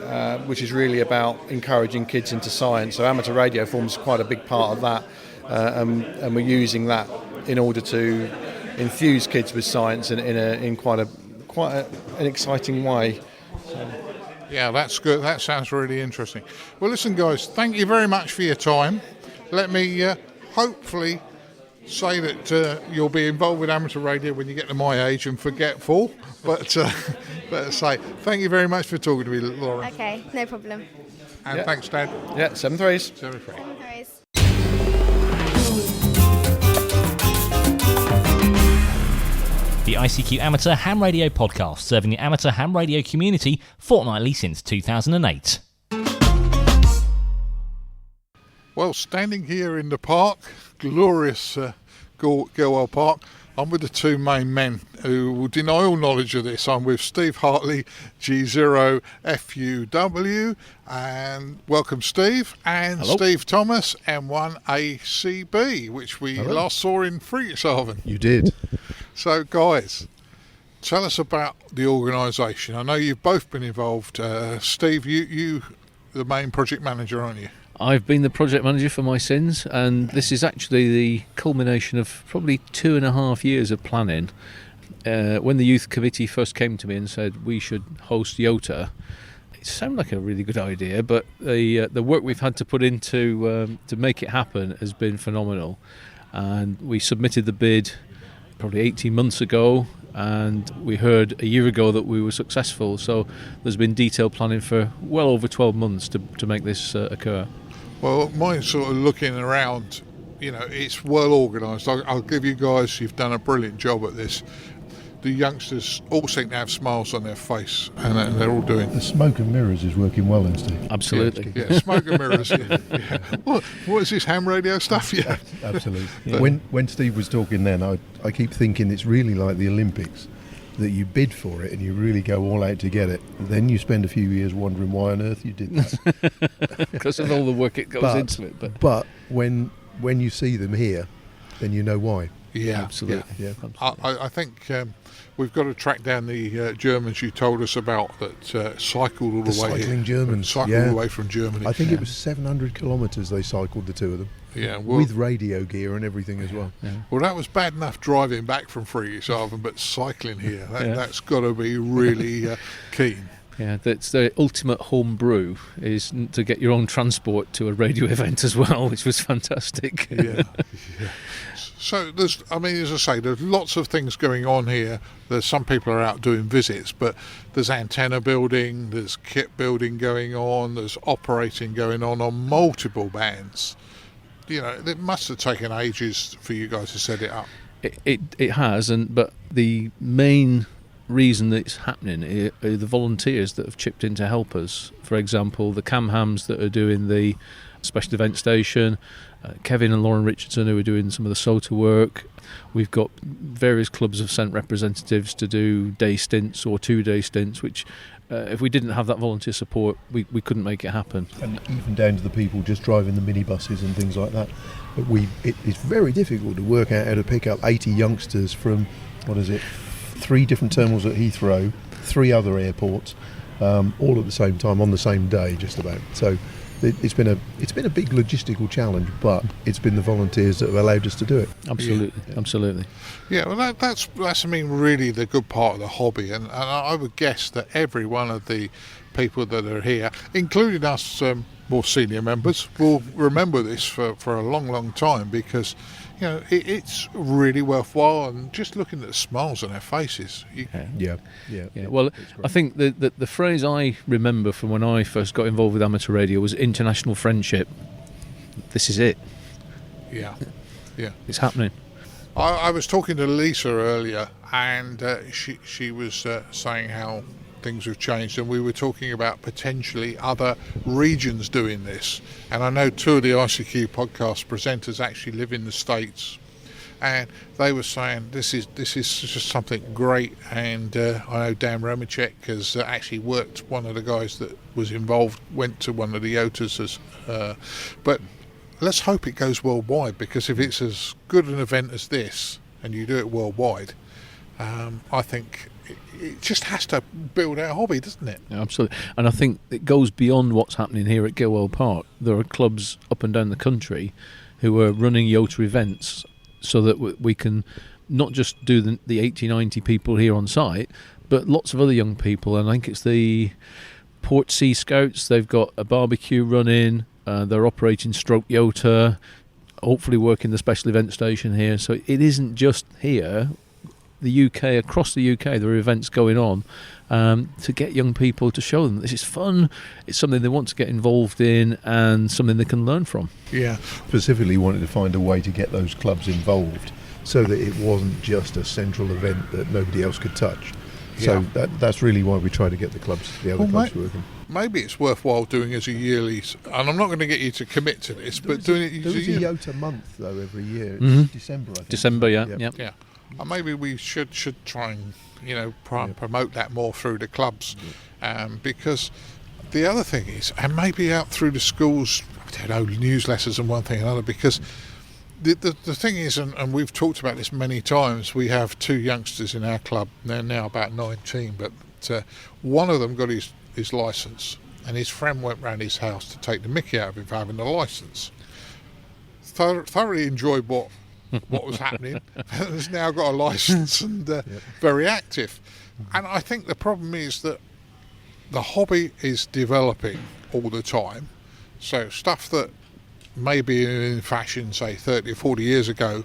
which is really about encouraging kids into science. So amateur radio forms quite a big part of that, and we're using that in order to infuse kids with science in quite an exciting way. So. Yeah, that's good. That sounds really interesting. Well, listen, guys, thank you very much for your time. Let me hopefully say that you'll be involved with amateur radio when you get to my age and forgetful. But say thank you very much for talking to me, Lauren. Okay, no problem. And thanks, Dad. Yeah, 7 threes. 7 3. 7 threes. The ICQ Amateur Ham Radio Podcast, serving the amateur ham radio community fortnightly since 2008. Well, standing here in the park, glorious Gilwell Park, I'm with the 2 main men who will deny all knowledge of this. I'm with Steve Hartley, G0FUW, and welcome Steve, and Hello. Steve Thomas, M1ACB, which we last saw in Friedrichshafen. You did. So, guys, tell us about the organisation. I know you've both been involved. Steve, you the main project manager, aren't you? I've been the project manager for my sins, and this is actually the culmination of probably 2.5 years of planning. When the youth committee first came to me and said we should host YOTA, it sounded like a really good idea, but the work we've had to put into to make it happen has been phenomenal. And we submitted the bid probably 18 months ago, and we heard a year ago that we were successful. So there's been detailed planning for well over 12 months to make this occur. Well, my sort of looking around, it's well organised. I'll give you guys, you've done a brilliant job at this. the youngsters all seem to have smiles on their face, and they're all doing. The smoke and mirrors is working well, then, Steve. Absolutely. Yeah, smoke and mirrors. Yeah. What is this ham radio stuff? Yeah, absolutely. Yeah. When Steve was talking then, I keep thinking it's really like the Olympics, that you bid for it and you really go all out to get it. Then you spend a few years wondering why on earth you did that. Because of all the work it goes into it. But when you see them here, then you know why. Yeah, absolutely. Yeah. I think we've got to track down the Germans you told us about that cycled all the way here. Cycling Germans. Cycled all the way from Germany. I think it was 700 kilometres they cycled, the two of them. Yeah, well, with radio gear and everything as well. Yeah. Well, that was bad enough driving back from Friedrichshafen, but cycling here, that's got to be really keen. Yeah, that's the ultimate home brew, is to get your own transport to a radio event as well, which was fantastic. Yeah. So as I say, there's lots of things going on here. There's some people are out doing visits, but there's antenna building, there's kit building going on, there's operating going on multiple bands. You know, it must have taken ages for you guys to set it up. It has, but the main reason that it's happening are the volunteers that have chipped in to help us. For example, the cam hams that are doing the special event station, Kevin and Lauren Richardson who are doing some of the SOTA work. We've got various clubs have sent representatives to do day stints or 2-day stints, which if we didn't have that volunteer support, we couldn't make it happen. And even down to the people just driving the minibuses and things like that. But it's very difficult to work out how to pick up 80 youngsters from, 3 different terminals at Heathrow, 3 other airports, all at the same time on the same day, just about. So it's been a big logistical challenge, but it's been the volunteers that have allowed us to do it. Absolutely. Yeah, well, that's really the good part of the hobby, and I would guess that every one of the people that are here, including us more senior members, will remember this for a long, long time, because you know it's really worthwhile, and just looking at the smiles on their faces. Yeah. Well, I think the phrase I remember from when I first got involved with amateur radio was international friendship. This is it. Yeah. It's happening. I was talking to Lisa earlier, and she was saying how things have changed, and we were talking about potentially other regions doing this. And I know 2 of the ICQ podcast presenters actually live in the States, and they were saying this is just something great. And I know Dan Romacek has actually worked. One of the guys that was involved went to one of the YOTAs, but let's hope it goes worldwide, because if it's as good an event as this and you do it worldwide, I think it just has to build our hobby, doesn't it? Yeah, absolutely. And I think it goes beyond what's happening here at Gilwell Park. There are clubs up and down the country who are running YOTA events so that we can not just do the 80, 90 people here on site, but lots of other young people. And I think it's the Port Sea Scouts. They've got a barbecue running. They're operating stroke YOTA, hopefully working the special event station here. So it isn't just here. The UK, across the UK, there are events going on to get young people, to show them this is fun, it's something they want to get involved in, and something they can learn from. Yeah. Specifically wanted to find a way to get those clubs involved so that it wasn't just a central event that nobody else could touch. So that's really why we try to get the other clubs working. Maybe it's worthwhile doing as a yearly, and I'm not going to get you to commit to this, but doing it as a year. There was a YOTA month though every year. It's December, I think. December, yeah. And maybe we should try and promote that more through the clubs, because the other thing is, and maybe out through the schools, I don't know, newsletters and one thing and another, because the thing is, and we've talked about this many times, we have 2 youngsters in our club. They're now about 19, but one of them got his licence, and his friend went round his house to take the mickey out of him for having a licence. Thoroughly enjoyed what was happening, and has now got a licence and very active. And I think the problem is that the hobby is developing all the time. So stuff that may be in fashion, say 30 or 40 years ago,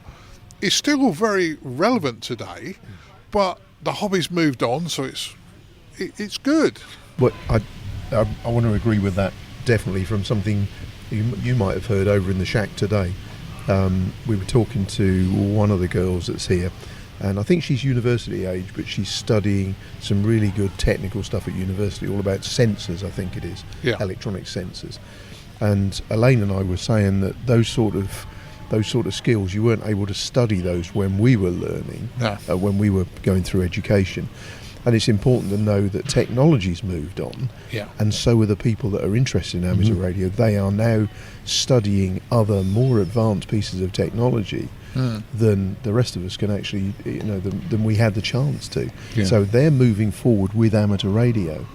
is still very relevant today, but the hobby's moved on, so it's good. Well, I want to agree with that, definitely, from something you might have heard over in the shack today. We were talking to one of the girls that's here, And I think she's university age, but she's studying some really good technical stuff at university, all about sensors, I think it is, electronic sensors. And Elaine and I were saying that those sort of skills, you weren't able to study those when we were learning, when we were going through education. And it's important to know that technology's moved on, and so are the people that are interested in amateur radio. They are now studying other more advanced pieces of technology than the rest of us can actually, than we had the chance to. So they're moving forward with amateur radio,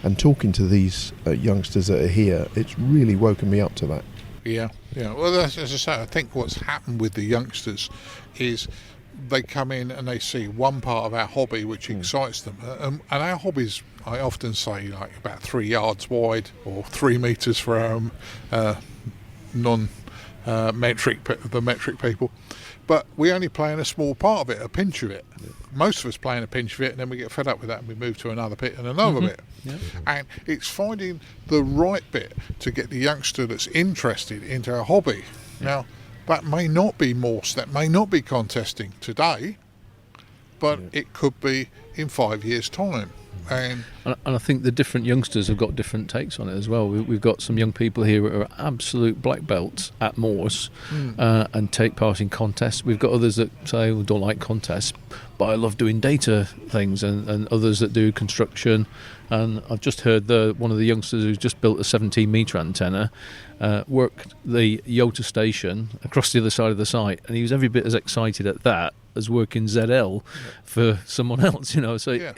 and talking to these youngsters that are here, it's really woken me up to that. Yeah. Well, as I say, I think what's happened with the youngsters is they come in and they see one part of our hobby which excites them, and our hobbies, I often say, like about 3 yards wide or 3 metres for our metric people, but we only play in a small part of it, a pinch of it. Most of us play in a pinch of it, and then we get fed up with that and we move to another bit and another bit. And it's finding the right bit to get the youngster that's interested into our hobby. Now, that may not be Morse, that may not be contesting today, but it could be in 5 years' time. And I think the different youngsters have got different takes on it as well. We've got some young people here who are absolute black belts at Morse and take part in contests. We've got others that say, well, don't like contests, but I love doing data things, and others that do construction. And I've just heard one of the youngsters who's just built a 17-metre antenna worked the YOTA station across the other side of the site, and he was every bit as excited at that as working ZL for someone else, so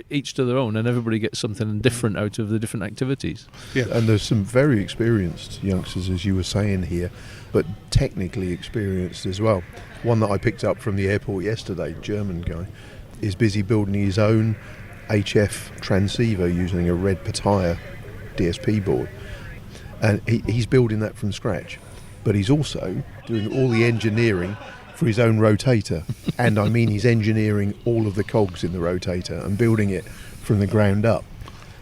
each to their own, and everybody gets something different out of the different activities. And there's some very experienced youngsters, as you were saying here, but technically experienced as well. One that I picked up from the airport yesterday, German guy, is busy building his own HF transceiver using a red Pataya DSP board, and he's building that from scratch, but he's also doing all the engineering for his own rotator, and I mean he's engineering all of the cogs in the rotator and building it from the ground up.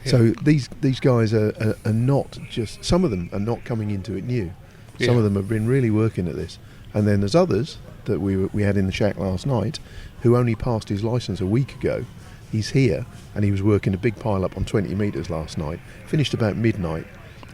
So these guys are not just, some of them are not coming into it new, some of them have been really working at this, and then there's others that we had in the shack last night who only passed his licence a week ago. He's here, and he was working a big pile up on 20 metres last night, finished about midnight,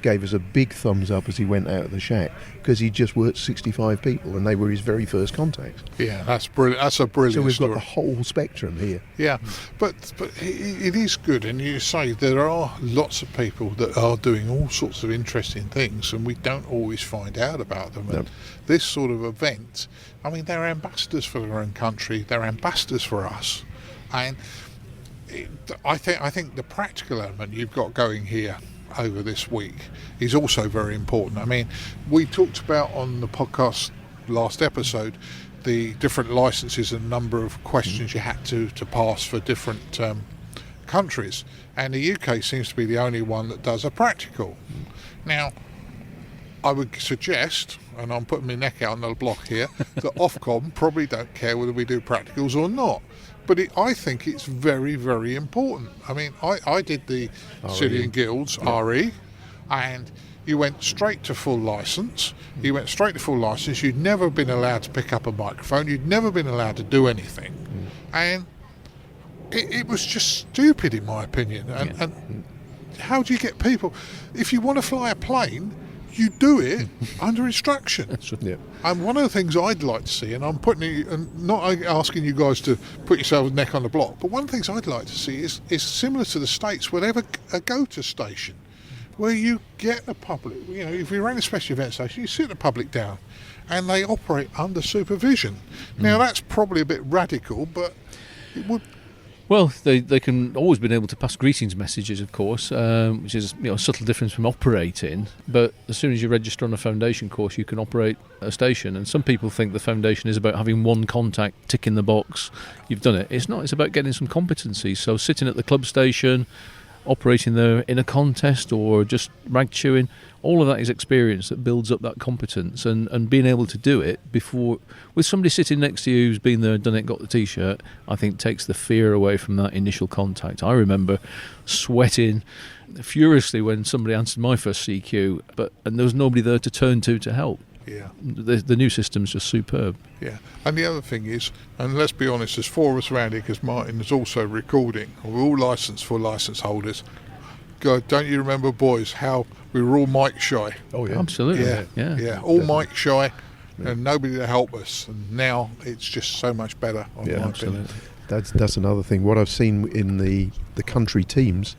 gave us a big thumbs up as he went out of the shack, because he just worked 65 people and they were his very first contacts. Yeah, that's brilliant. That's a brilliant So we've story. got the whole spectrum here. Yeah, but it is good, and you say there are lots of people that are doing all sorts of interesting things, and we don't always find out about them. And this sort of event, I mean, they're ambassadors for their own country, they're ambassadors for us, and I think the practical element you've got going here over this week is also very important. I mean, we talked about on the podcast last episode the different licenses and number of questions you had to pass for different countries, and the UK seems to be the only one that does a practical. Now, I would suggest, and I'm putting my neck out on the block here, that Ofcom probably don't care whether we do practicals or not. But I think it's very, very important. I mean, I did the City and Guilds RE, and you went straight to full licence. You'd never been allowed to pick up a microphone. You'd never been allowed to do anything. And it was just stupid, in my opinion. And how do you get people? If you want to fly a plane, you do it under instruction. And one of the things I'd like to see, and I'm putting it, and not asking you guys to put yourselves neck on the block, but one of the things I'd like to see is similar to the States, where they have a go-to station, where you get the public, if you run a special event station, you sit the public down, and they operate under supervision. Now, that's probably a bit radical, but it would. Well, they can always been able to pass greetings messages, of course, which is a subtle difference from operating. But as soon as you register on a foundation course, you can operate a station. And some people think the foundation is about having one contact, tick in the box, you've done it. It's not. It's about getting some competency. So sitting at the club station, operating there in a contest, or just rag chewing, all of that is experience that builds up that competence, and being able to do it before, with somebody sitting next to you who's been there, done it, got the t-shirt, I think takes the fear away from that initial contact. I remember sweating furiously when somebody answered my first CQ, and there was nobody there to turn to help. Yeah. The new system's just superb. Yeah, and the other thing is, and let's be honest, there's 4 of us around here because Martin is also recording. We're all licensed for license holders. God, don't you remember, boys, how we were all mic shy? Oh yeah, absolutely. Yeah, all mic shy, and nobody to help us. And now it's just so much better. Yeah, absolutely. That's another thing. What I've seen in the country teams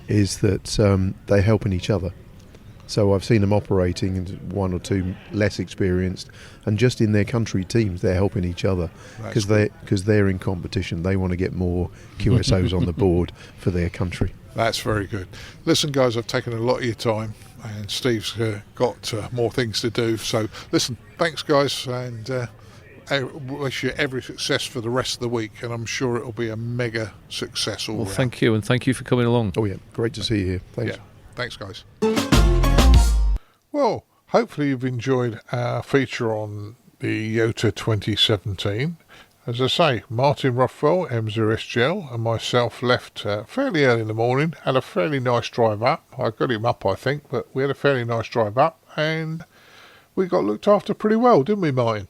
is that they're helping each other. So I've seen them operating, and 1 or 2 less experienced, and just in their country teams, they're helping each other because they're in competition. They want to get more QSOs on the board for their country. That's very good. Listen, guys, I've taken a lot of your time, and Steve's got more things to do. So, listen, thanks, guys, and I wish you every success for the rest of the week, and I'm sure it'll be a mega success all Well, round. thank you, and thank you for coming along. Oh yeah, great to see you here. Thanks. Yeah, thanks, guys. Well, hopefully you've enjoyed our feature on the YOTA 2017. As I say, Martin Rothwell, M0SGL, and myself left fairly early in the morning, had a fairly nice drive up. I got him up, I think, but we had a fairly nice drive up, and we got looked after pretty well, didn't we, Martin?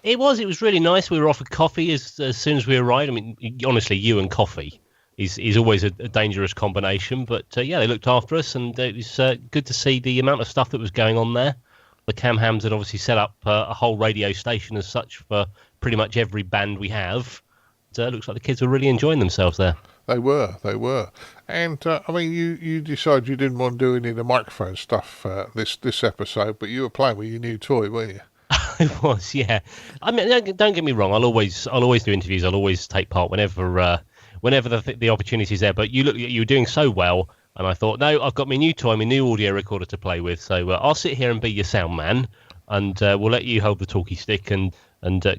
It was really nice. We were offered coffee as soon as we arrived. I mean, honestly, you and coffee is always a dangerous combination. But yeah, they looked after us, and it was good to see the amount of stuff that was going on there. The Cam Hams had obviously set up a whole radio station as such for pretty much every band we have. So it looks like the kids were really enjoying themselves there. They were. And, I mean, you decided you didn't want to do any of the microphone stuff this episode, but you were playing with your new toy, weren't you? I was, yeah. I mean, don't get me wrong. I'll always do interviews. I'll always take part whenever the opportunity's there. But you were doing so well, and I thought, no, I've got my new toy, my new audio recorder to play with. So I'll sit here and be your sound man, and we'll let you hold the talkie stick and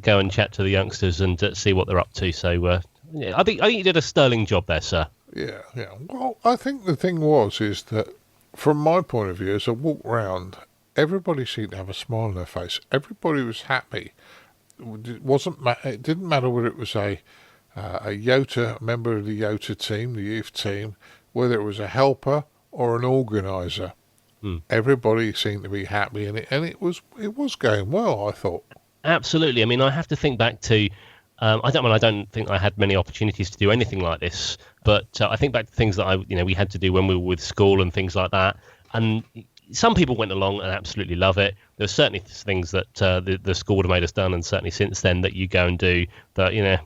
go and chat to the youngsters and see what they're up to. So yeah, I think you did a sterling job there, sir. Yeah. Well, I think the thing is that from my point of view, as I walked round, everybody seemed to have a smile on their face. Everybody was happy. It didn't matter whether it was a YOTA member of the YOTA team, the youth team, whether it was a helper or an organiser. Everybody seemed to be happy, and it was going well, I thought. Absolutely. I mean, I have to think back to. I don't think I had many opportunities to do anything like this, but I think back to things that we had to do when we were with school and things like that, and. Some people went along and absolutely love it. There are certainly things that the school would have made us done, and certainly since then that you go and do that,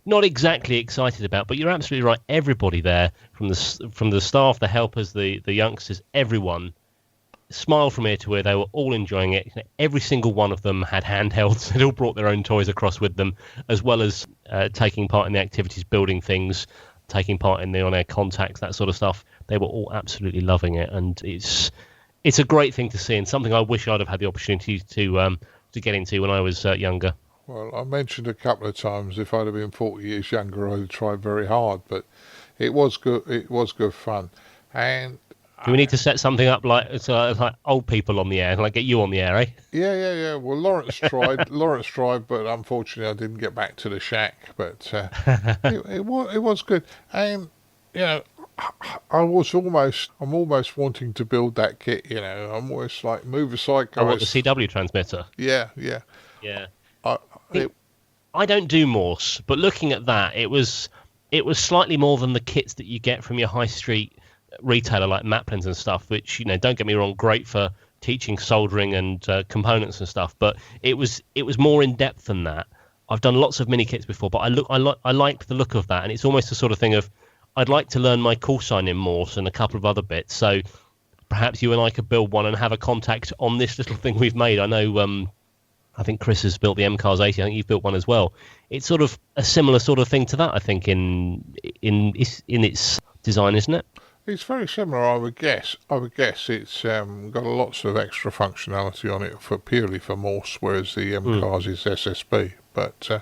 not exactly excited about. But you're absolutely right. Everybody there, from the staff, the helpers, the youngsters, everyone, smiled from ear to ear. They were all enjoying it. Every single one of them had handhelds. They'd all brought their own toys across with them, as well as taking part in the activities, building things, taking part in the on-air contacts, that sort of stuff. They were all absolutely loving it, and it's a great thing to see, and something I wish I'd have had the opportunity to get into when I was younger. Well, I mentioned a couple of times if I'd have been 40 years younger, I'd have tried very hard, but it was good. It was good fun. And do we need to set something up like old people on the air, like get you on the air, eh? Yeah. Well, Lawrence tried, but unfortunately I didn't get back to the shack. But it was good, and I'm almost wanting to build that kit. I'm almost like move aside, guys. Oh, what, the CW transmitter? Yeah. I don't do Morse, but looking at that, it was slightly more than the kits that you get from your high street retailer like Maplins and stuff. Which don't get me wrong, great for teaching soldering and components and stuff. But it was more in depth than that. I've done lots of mini kits before, but I liked the look of that, and it's almost the sort of thing of. I'd like to learn my call sign in Morse and a couple of other bits. So perhaps you and I could build one and have a contact on this little thing we've made. I know, I think Chris has built the MCARS 80. I think you've built one as well. It's sort of a similar sort of thing to that, I think, in its design, isn't it? It's very similar, I would guess. It's got lots of extra functionality on it purely for Morse, whereas the MCARS is SSB. But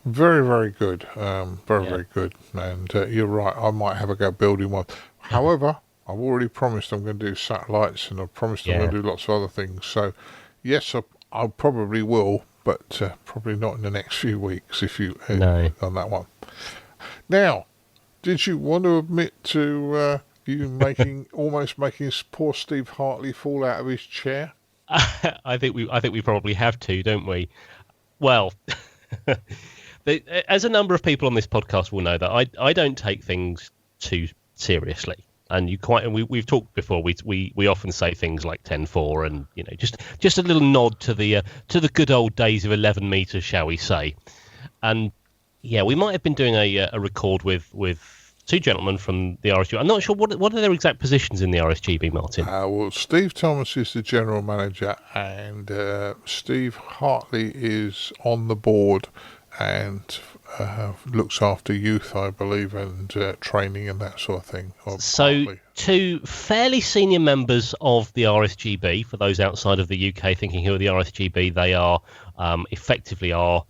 very, very good. Very good. And you're right, I might have a go building one. However, I've already promised I'm going to do satellites, and I've promised I'm going to do lots of other things. So, yes, I probably will, but probably not in the next few weeks if you on that one. Now, did you want to admit to you almost making poor Steve Hartley fall out of his chair? I think we probably have to, don't we? Well, as a number of people on this podcast will know, that I don't take things too seriously. And we've talked before. We often say things like 10-4, and just a little nod to the good old days of 11 meters, shall we say? And yeah, we might have been doing a record with two gentlemen from the RSGB. I'm not sure what are their exact positions in the RSGB, Martin. Well, Steve Thomas is the general manager, and Steve Hartley is on the board and looks after youth, I believe, and training and that sort of thing. So, two fairly senior members of the RSGB. For those outside of the UK thinking who are the RSGB, they are effectively our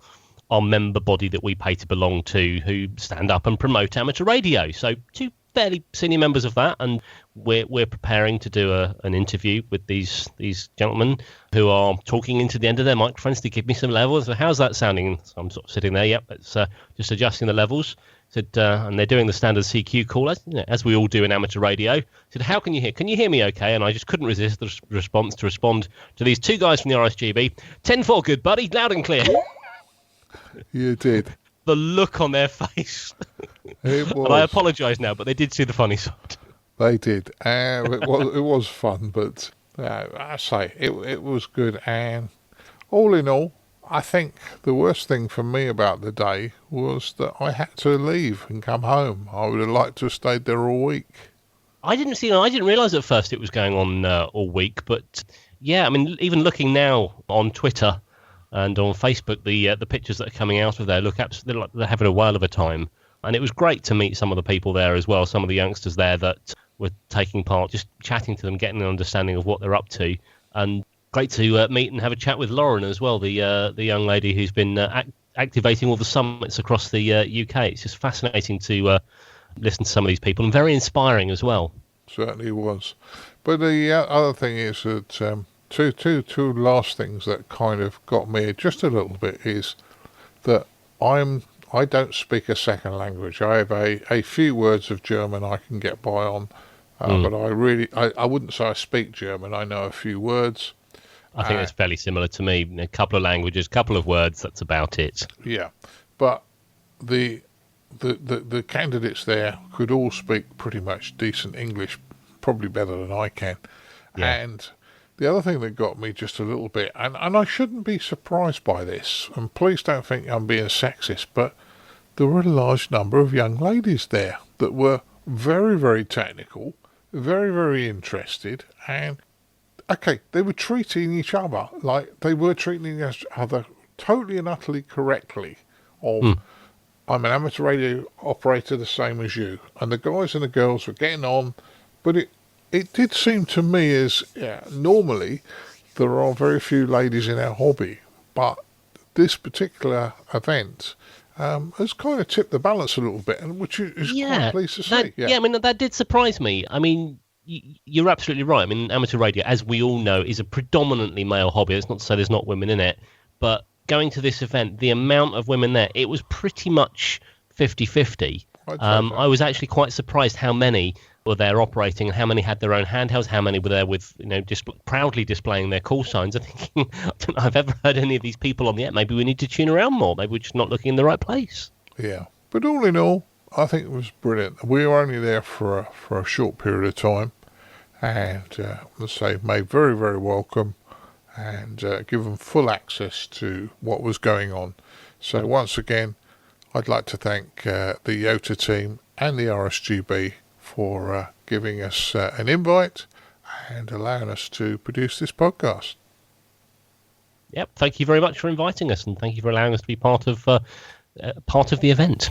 member body that we pay to belong to, who stand up and promote amateur radio. So, two fairly senior members of that, and we're preparing to do an interview with these gentlemen who are talking into the end of their microphones to give me some levels. So how's that sounding? So I'm sort of sitting there. Yep, it's just adjusting the levels. Said, and they're doing the standard CQ call as we all do in amateur radio. Said, how can you hear? Can you hear me okay? And I just couldn't resist the response to respond to these two guys from the RSGB. 10-4, good buddy, loud and clear. You did. The look on their face. It was. And I apologise now, but they did see the funny side. They did. It was fun, but I say it was good. And all in all, I think the worst thing for me about the day was that I had to leave and come home. I would have liked to have stayed there all week. I didn't realise at first it was going on all week, but yeah, I mean, even looking now on Twitter and on Facebook, the pictures that are coming out of there look absolutely like they're having a whale of a time. And it was great to meet some of the people there as well, some of the youngsters there that were taking part, just chatting to them, getting an understanding of what they're up to. And great to meet and have a chat with Lauren as well, the young lady who's been activating all the summits across the UK. It's just fascinating to listen to some of these people, and very inspiring as well. Certainly was. But the other thing is that two last things that kind of got me just a little bit is that I don't speak a second language. I have a few words of German I can get by on, but I wouldn't say I speak German. I know a few words. I think it's fairly similar to me. A couple of languages, a couple of words, that's about it. Yeah, but the candidates there could all speak pretty much decent English, probably better than I can. Yeah. And the other thing that got me just a little bit, and I shouldn't be surprised by this, and please don't think I'm being sexist, but there were a large number of young ladies there that were very, very technical, very, very interested, and okay, they were treating each other like they were treating each other totally and utterly correctly. I'm an amateur radio operator the same as you, and the guys and the girls were getting on, but it did seem to me as normally there are very few ladies in our hobby, but this particular event has kind of tipped the balance a little bit, and which is quite pleased to see. I mean, that did surprise me. I mean, you're absolutely right. I mean, amateur radio, as we all know, is a predominantly male hobby. It's not to say there's not women in it, but going to this event, the amount of women there, it was pretty much 50-50. I was actually quite surprised how many were there operating, and how many had their own handhelds, how many were there with, proudly displaying their call signs. I'm thinking, I don't know if I've ever heard any of these people on the app. Maybe we need to tune around more. Maybe we're just not looking in the right place. Yeah, but all in all, I think it was brilliant. We were only there for a short period of time, and let's say made very, very welcome, and given full access to what was going on. So once again, I'd like to thank the YOTA team and the RSGB for giving us an invite and allowing us to produce this podcast. Yep, thank you very much for inviting us, and thank you for allowing us to be part of the event.